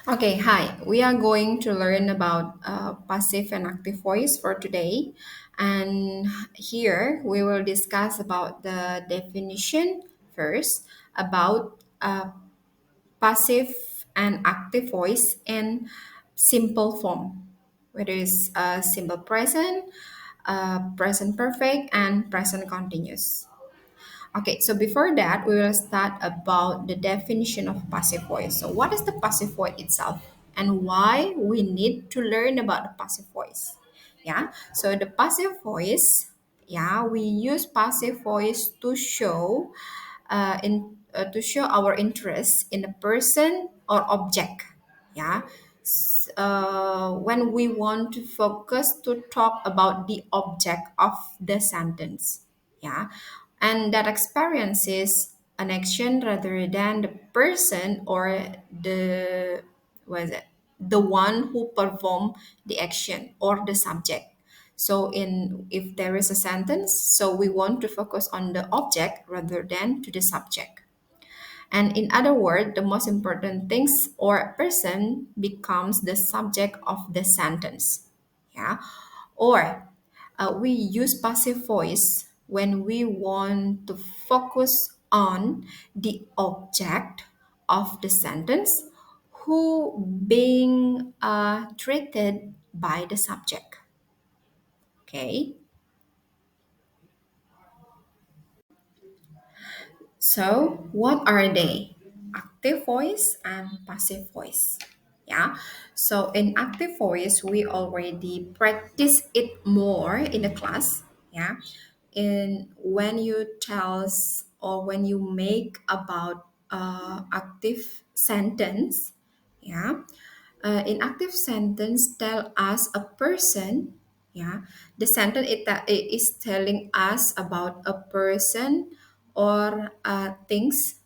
Okay, hi. We are going to learn about passive and active voice for today. And here we will discuss about the definition first about passive and active voice in simple form, whether it's simple present, present perfect, and present continuous. Okay, so before that, we will start about the definition of passive voice. So, what is the passive voice itself, and why we need to learn about the passive voice? Yeah, so the passive voice, yeah, we use passive voice to show, to show our interest in a person or object. Yeah, when we want to focus to talk about the object of the sentence. Yeah, and that experiences an action rather than the person or the what is it the one who perform the action or the subject. So in if there is a sentence, so we want to focus on the object rather than to the subject. And in other words, the most important things or person becomes the subject of the sentence. Yeah. Or we use passive voice when we want to focus on the object of the sentence who being treated by the subject. Okay. So, what are they? Active voice and passive voice. Yeah. So, in active voice, we already practice it more in the class. Yeah. In when you tells or when you make about active sentence. Yeah. In active sentence, tell us a person. Yeah. The sentence it is telling us about a person or things,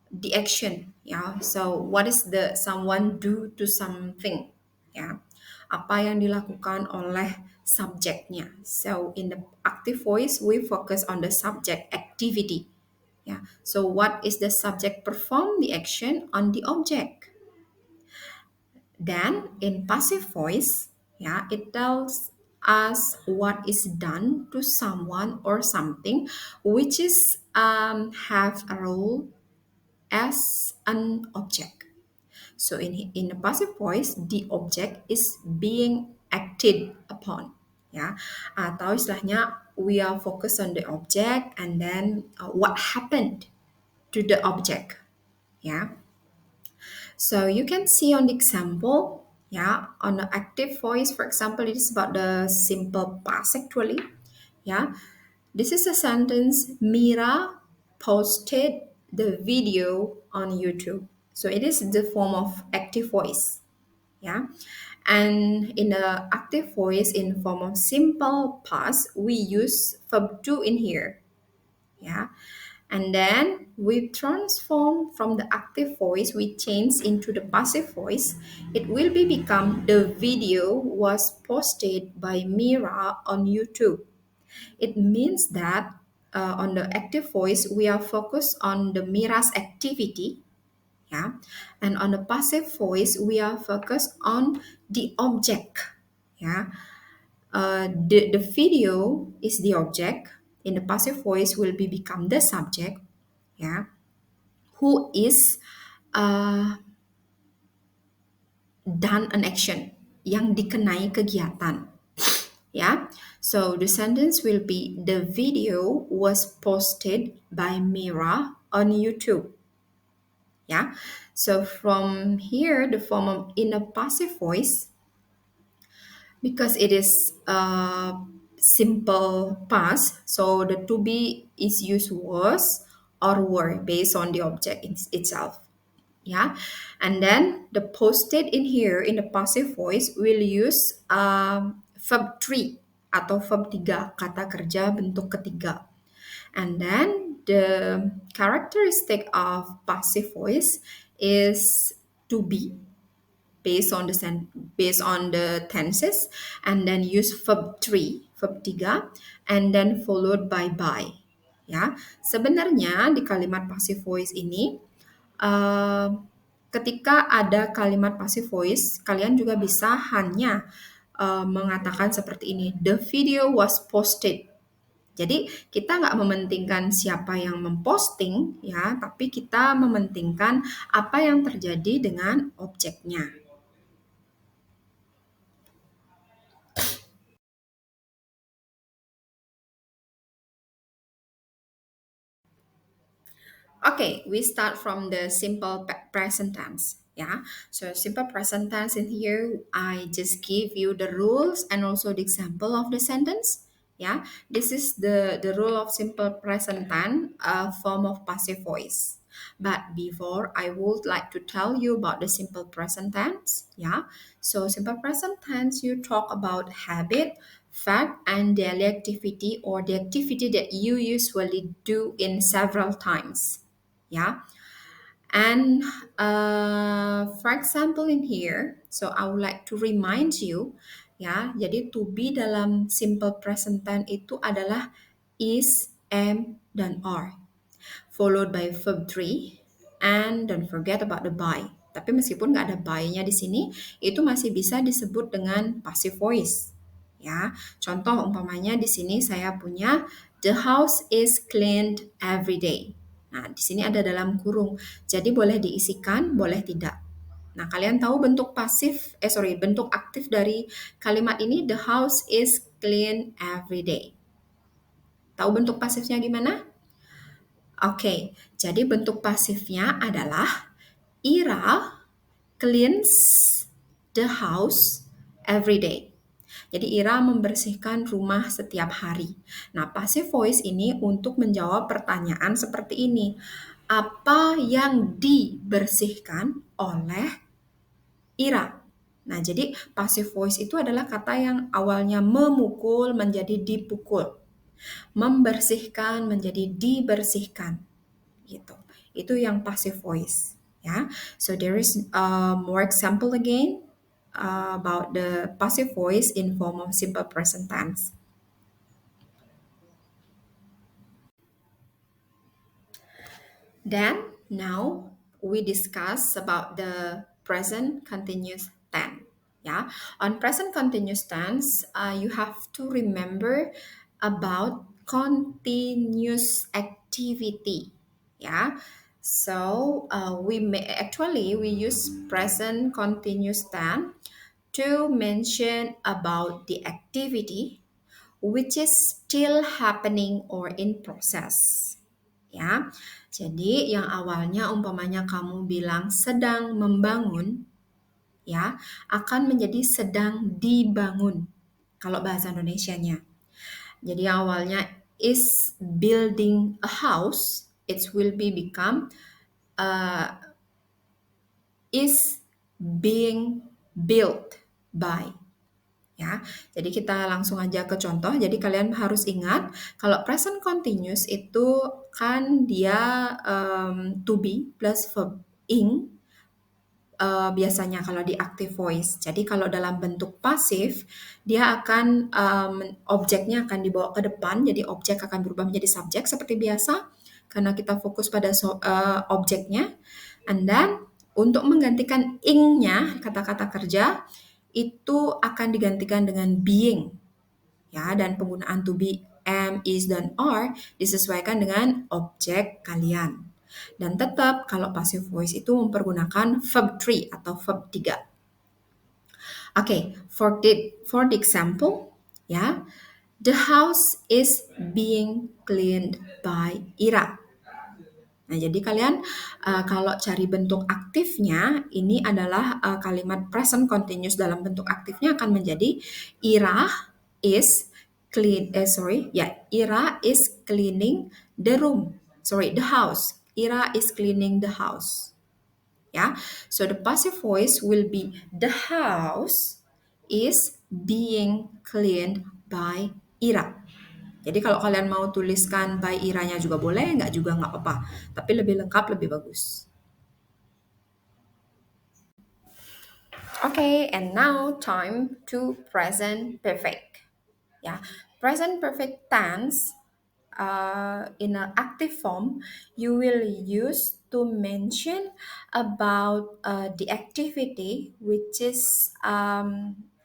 the action. Yeah, so what is the someone do to something. Yeah, apa yang dilakukan oleh subjeknya. So in the active voice we focus on the subject activity. Yeah, so what is the subject perform the action on the object. Then in passive voice, yeah, it tells us what is done to someone or something which is have a role as an object. So in a passive voice, the object is being acted upon. Ya, atau istilahnya we are focused on the object and then what happened to the object. Ya, so you can see on the example. Yeah, on the active voice, for example, it is about the simple past actually. Yeah, this is a sentence. Mira posted the video on YouTube. So it is the form of active voice. Yeah. And in the active voice in form of simple past, we use verb to in here. Yeah. And then we transform from the active voice, we change into the passive voice. It will be become the video was posted by Mira on YouTube. It means that on the active voice, we are focused on the Mira's activity, yeah, and on the passive voice, we are focused on the object, yeah. The video is the object. In the passive voice, will be become the subject, yeah, who is uh, done an action, yang dikenai kegiatan. Yeah, so the sentence will be the video was posted by Mira on YouTube. Yeah, so from here, the form of in a passive voice, because it is simple past, so the to be is used was or were based on the object itself. Yeah, and then the posted in here in the passive voice will use verb 3 atau verb 3, kata kerja bentuk ketiga. And then the characteristic of passive voice is to be based on the tenses, and then use verb 3, verb 3, and then followed by. Ya, sebenarnya di kalimat passive voice ini uh, ketika ada kalimat passive voice, kalian juga bisa hanya mengatakan seperti ini, the video was posted. Jadi kita nggak mementingkan siapa yang memposting ya, tapi kita mementingkan apa yang terjadi dengan objeknya. Okay, we start from the simple present tense. Yeah, so simple present tense in here, I just give you the rules and also the example of the sentence. Yeah, this is the rule of simple present tense, a form of passive voice. But before, I would like to tell you about the simple present tense. Yeah, so simple present tense, you talk about habit, fact, and daily activity or the activity that you usually do in several times. Yeah, and for example in here, so I would like to remind you, ya, jadi to be dalam simple present tense itu adalah is, am, dan are, followed by verb 3, and don't forget about the by. Tapi meskipun nggak ada by-nya di sini, itu masih bisa disebut dengan passive voice. Ya, contoh umpamanya di sini saya punya the house is cleaned every day. Nah, di sini ada dalam kurung. Jadi boleh diisikan, boleh tidak. Nah, kalian tahu bentuk bentuk aktif dari kalimat ini, the house is clean every day. Tahu bentuk pasifnya gimana? Oke, jadi bentuk pasifnya adalah Ira cleans the house every day. Jadi Ira membersihkan rumah setiap hari. Nah, passive voice ini untuk menjawab pertanyaan seperti ini. Apa yang dibersihkan oleh Ira? Nah, jadi passive voice itu adalah kata yang awalnya memukul menjadi dipukul. Membersihkan menjadi dibersihkan gitu. Itu yang passive voice ya. So there is more example again about the passive voice in form of simple present tense. Then now we discuss about the present continuous tense. Yeah, on present continuous tense, you have to remember about continuous activity. Yeah, so we use present continuous tense to mention about the activity which is still happening or in process. Ya, jadi yang awalnya umpamanya kamu bilang sedang membangun, ya, akan menjadi sedang dibangun. Kalau bahasa Indonesianya. Jadi yang awalnya is building a house, it will become uh, is being built by. Ya, jadi kita langsung aja ke contoh. Jadi kalian harus ingat kalau present continuous itu kan dia to be plus verb ing biasanya kalau di active voice. Jadi kalau dalam bentuk pasif dia akan objeknya akan dibawa ke depan. Jadi objek akan berubah menjadi subjek seperti biasa karena kita fokus pada objeknya. And then untuk menggantikan ing-nya kata-kata kerja itu akan digantikan dengan being ya, dan penggunaan to be, am, is, dan are disesuaikan dengan objek kalian. Dan tetap kalau passive voice itu mempergunakan verb 3 atau verb 3. Oke, for the example ya, the house is being cleaned by Ira. Nah, jadi kalian kalau cari bentuk aktifnya, ini adalah kalimat present continuous dalam bentuk aktifnya akan menjadi Ira is Ira is cleaning the room. The house. Ira is cleaning the house. Ya, so the passive voice will be the house is being cleaned by Ira. Jadi kalau kalian mau tuliskan by iranya juga boleh, nggak juga nggak apa-apa. Tapi lebih lengkap, lebih bagus. Okay, and now time to present perfect. Ya, present perfect tense in an active form, you will use to mention about the activity, which is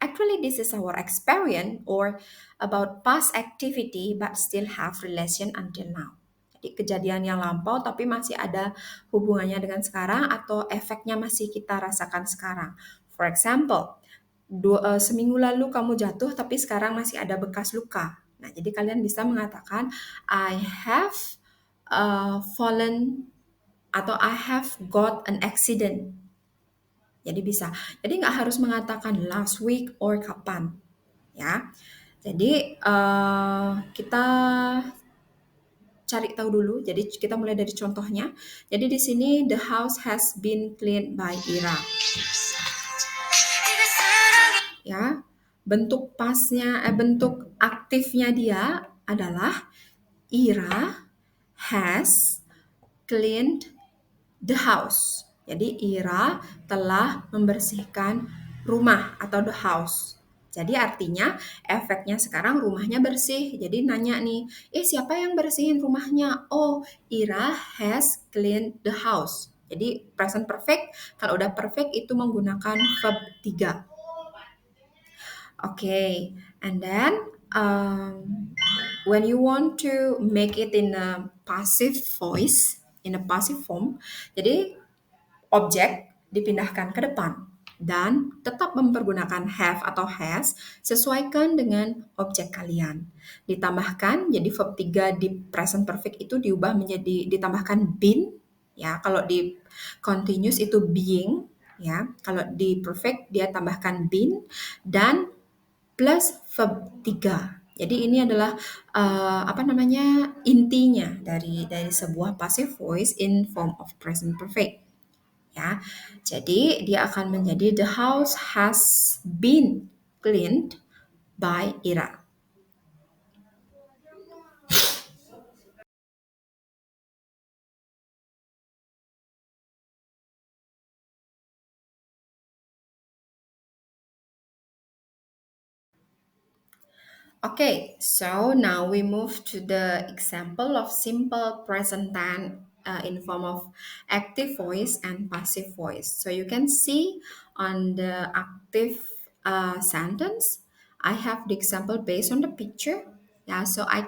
actually this is our experience or about past activity, but still have relation until now. Jadi kejadian yang lampau tapi masih ada hubungannya dengan sekarang atau efeknya masih kita rasakan sekarang. For example, seminggu lalu kamu jatuh tapi sekarang masih ada bekas luka. Nah, jadi kalian bisa mengatakan I have fallen atau I have got an accident. Jadi bisa. Jadi nggak harus mengatakan last week or kapan, ya. Jadi kita cari tahu dulu. Jadi kita mulai dari contohnya. Jadi di sini the house has been cleaned by Ira. Ya, bentuk aktifnya dia adalah Ira has cleaned the house. Jadi Ira telah membersihkan rumah atau the house. Jadi artinya efeknya sekarang rumahnya bersih. Jadi nanya nih, siapa yang bersihin rumahnya? Oh, Ira has cleaned the house. Jadi present perfect, kalau udah perfect itu menggunakan verb 3. Okay, and then when you want to make it in a passive voice, in a passive form, jadi objek dipindahkan ke depan dan tetap mempergunakan have atau has sesuaikan dengan objek kalian. Ditambahkan jadi verb 3 di present perfect itu diubah menjadi ditambahkan been, ya. Kalau di continuous itu being, ya. Kalau di perfect dia tambahkan been dan plus verb 3. Jadi ini adalah intinya dari sebuah passive voice in form of present perfect, ya. Jadi dia akan menjadi the house has been cleaned by Ira. Okay, so now we move to the example of simple present tense in form of active voice and passive voice. So you can see on the active sentence, I have the example based on the picture. Yeah, so I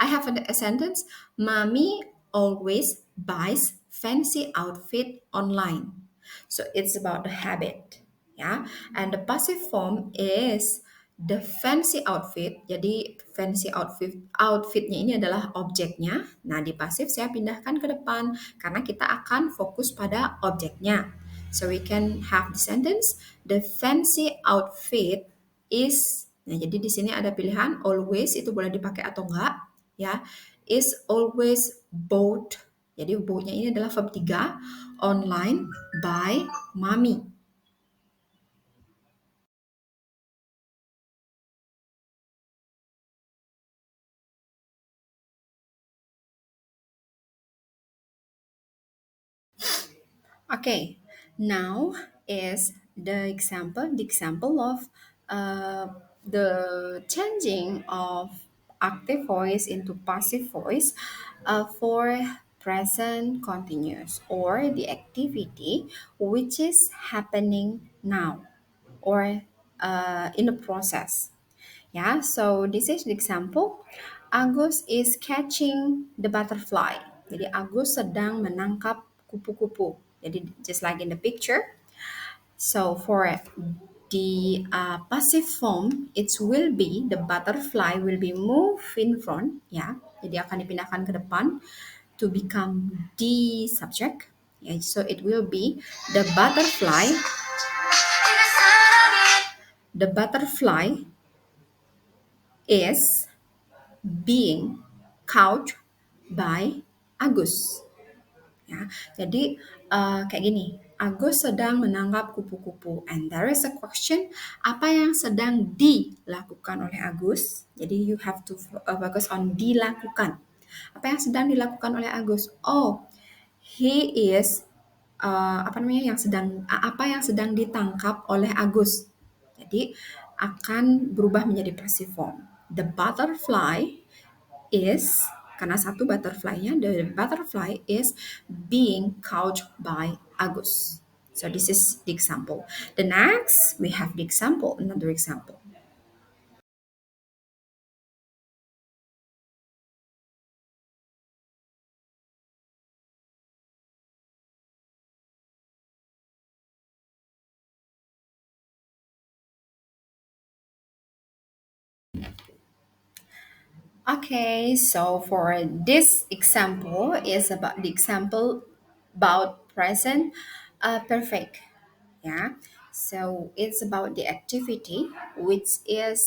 have a sentence, Mommy always buys fancy outfit online. So it's about the habit, ya. And the passive form is the fancy outfit. Jadi fancy outfitnya ini adalah objeknya. Nah, di pasif saya pindahkan ke depan karena kita akan fokus pada objeknya. So we can have the sentence the fancy outfit is. Nah, jadi di sini ada pilihan always itu boleh dipakai atau enggak, ya. Is always bought. Jadi bought-nya ini adalah verb 3 online by mommy. Okay, now is the example of uh, the changing of active voice into passive voice for present continuous or the activity which is happening now or in the process. Yeah, so this is the example. Agus is catching the butterfly. Jadi Agus sedang menangkap kupu-kupu. Jadi just like in the picture. So for the passive form, it will be the butterfly will be moved in front. Ya, jadi akan dipindahkan ke depan to become the subject. Yeah, so it will be the butterfly. The butterfly is being caught by Agus. Ya, jadi kayak gini. Agus sedang menangkap kupu-kupu. And there is a question, apa yang sedang dilakukan oleh Agus? Jadi you have to focus on dilakukan. Apa yang sedang dilakukan oleh Agus? Oh, he is apa yang sedang ditangkap oleh Agus. Jadi akan berubah menjadi passive form. The butterfly is Karena satu butterfly-nya, the butterfly is being caught by Agus. So this is the example. The next, we have the example, another example. Okay, so for this example is about the example about present perfect. Yeah, so it's about the activity which is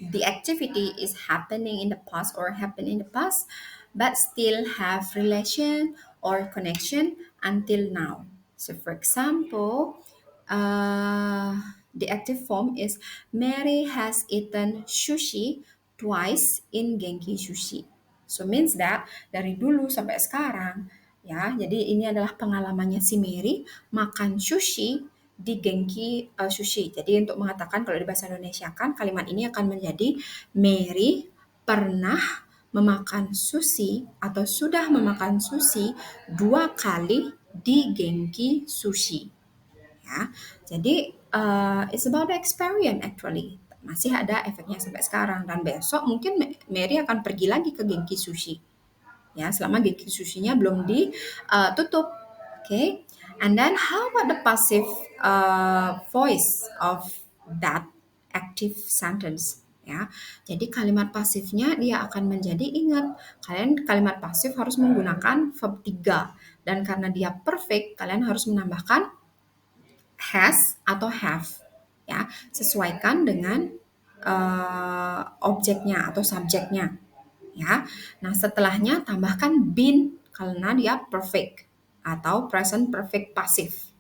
the activity is happening in the past or happened in the past but still have relation or connection until now. So for example, the active form is Mary has eaten sushi twice in Genki Sushi. So means that dari dulu sampai sekarang, ya, jadi ini adalah pengalamannya si Mary makan sushi di Genki Sushi. Jadi untuk mengatakan kalau di bahasa Indonesia kan kalimat ini akan menjadi Mary pernah memakan sushi atau sudah memakan sushi 2 kali di Genki Sushi. Ya, jadi it's about the experience actually. Masih ada efeknya sampai sekarang dan besok mungkin Mary akan pergi lagi ke Genki Sushi. Ya, selama Genki Sushinya belum ditutup. Okay. And then how about the passive voice of that active sentence? Ya, jadi kalimat pasifnya dia akan menjadi ingat. Kalian kalimat pasif harus menggunakan verb 3 dan karena dia perfect, kalian harus menambahkan has atau have. Ya, sesuaikan dengan objeknya atau subjeknya. Ya, nah setelahnya tambahkan been karena dia perfect atau present perfect pasif.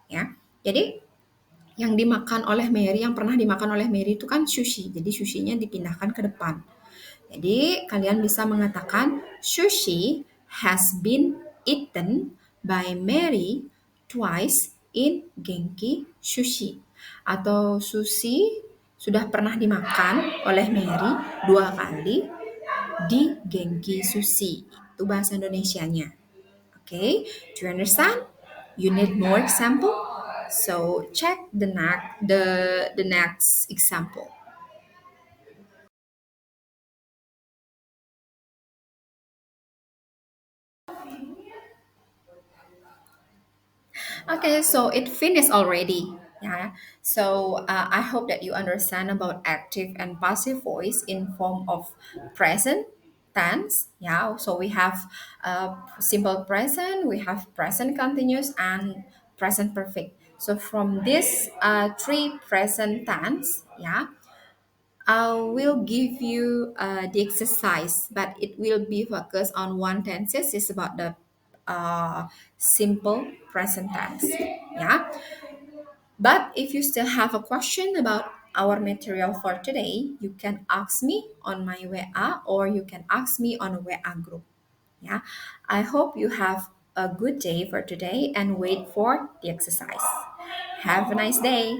Ya, jadi yang dimakan oleh Mary, yang pernah dimakan oleh Mary itu kan sushi. Jadi sushinya dipindahkan ke depan. Jadi kalian bisa mengatakan sushi has been eaten by Mary twice in Genki Sushi. Atau sushi sudah pernah dimakan oleh Mary 2 kali di Genki Sushi. Itu bahasa Indonesianya. Okay, do you understand? You need more example? So check the next example. Okay, so it finished already. Yeah. So I hope that you understand about active and passive voice in form of present tense. Yeah. So we have simple present, we have present continuous, and present perfect. So from this three present tense, yeah, I will give you the exercise, but it will be focused on one tenses. It's about the simple present tense. Yeah. But if you still have a question about our material for today, you can ask me on my WA or you can ask me on a WA group. Yeah. I hope you have a good day for today and wait for the exercise. Have a nice day.